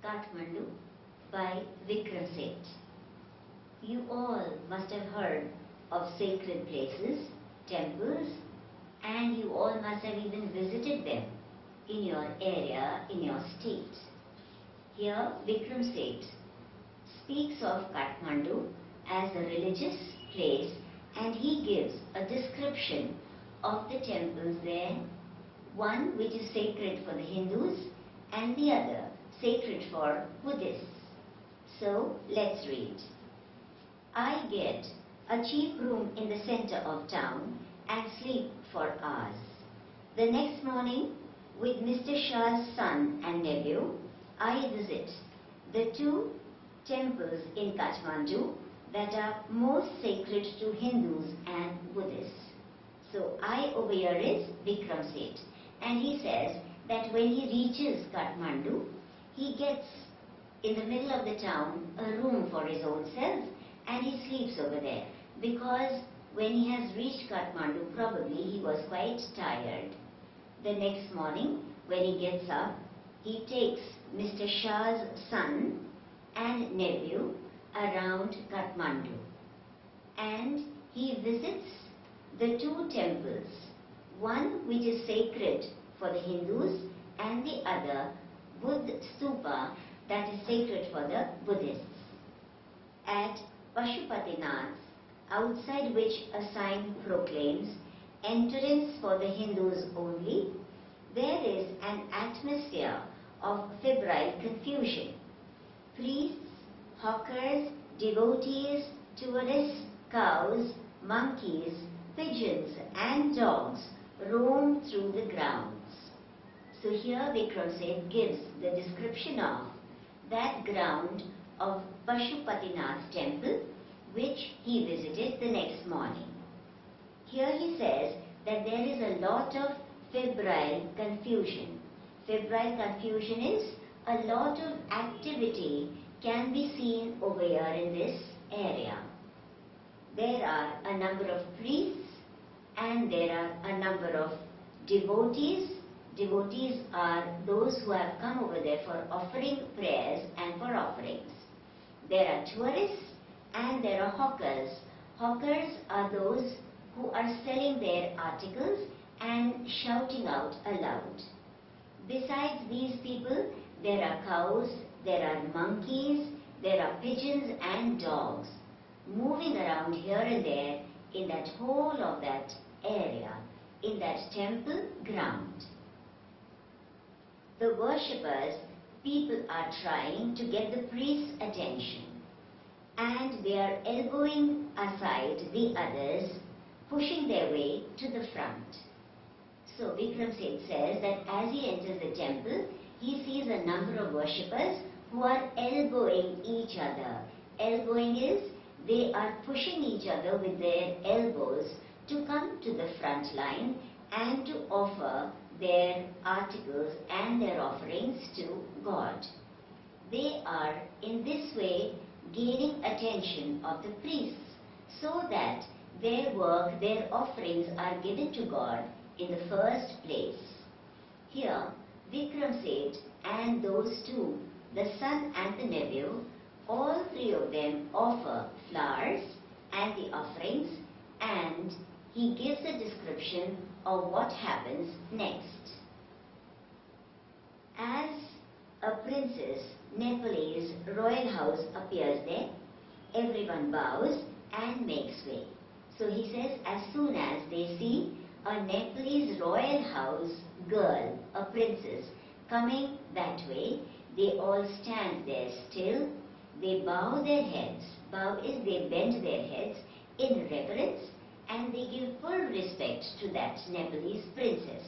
Kathmandu by Vikram Seth. You all must have heard of sacred places, temples, and you all must have even visited them in your area, in your state. Here Vikram Seth speaks of Kathmandu as a religious place, and he gives a description of the temples there, one which is sacred for the Hindus and the other sacred for Buddhists. So let's read. I get a cheap room in the center of town and sleep for hours. The next morning, with Mr. Shah's son and nephew, I visit the two temples in Kathmandu that are most sacred to Hindus and Buddhists. So I over here is Vikram Seth, and he says that when he reaches Kathmandu, he gets in the middle of the town a room for his own self, and he sleeps over there, because when he has reached Kathmandu, probably he was quite tired. The next morning, when he gets up, he takes Mr. Shah's son and nephew around Kathmandu, and he visits the two temples, one which is sacred for the Hindus and the other Buddha stupa that is sacred for the Buddhists. At Pashupatinath, outside which a sign proclaims entrance for the Hindus only, there is an atmosphere of febrile confusion. Priests, hawkers, devotees, tourists, cows, monkeys, pigeons and dogs roam through the grounds. So here Vikram Seth gives the description of that ground of Pashupatinath temple which he visited the next morning. Here he says that there is a lot of febrile confusion. Febrile confusion is a lot of activity can be seen over here in this area. There are a number of priests and there are a number of devotees. Devotees are those who have come over there for offering prayers and for offerings. There are tourists and there are hawkers. Hawkers are those who are selling their articles and shouting out aloud. Besides these people, there are cows, there are monkeys, there are pigeons and dogs moving around here and there in that whole of that area, in that temple ground. The worshippers, people are trying to get the priest's attention, and they are elbowing aside the others, pushing their way to the front. So Vikram Seth says that as he enters the temple, he sees a number of worshippers who are elbowing each other. Elbowing is they are pushing each other with their elbows to come to the front line and to offer their articles and their offerings to God. They are in this way gaining attention of the priests so that their work, their offerings are given to God in the first place. Here, Vikram Seth and those two, the son and the nephew, all three of them offer flowers and the offerings, and he gives a description of what happens next. As a princess, Nepalese royal house appears there, everyone bows and makes way. So he says as soon as they see a Nepalese royal house girl, a princess, coming that way, they all stand there still. They bow their heads. Bow is they bend their heads in reverence, and they give full respect to that Nepalese princess.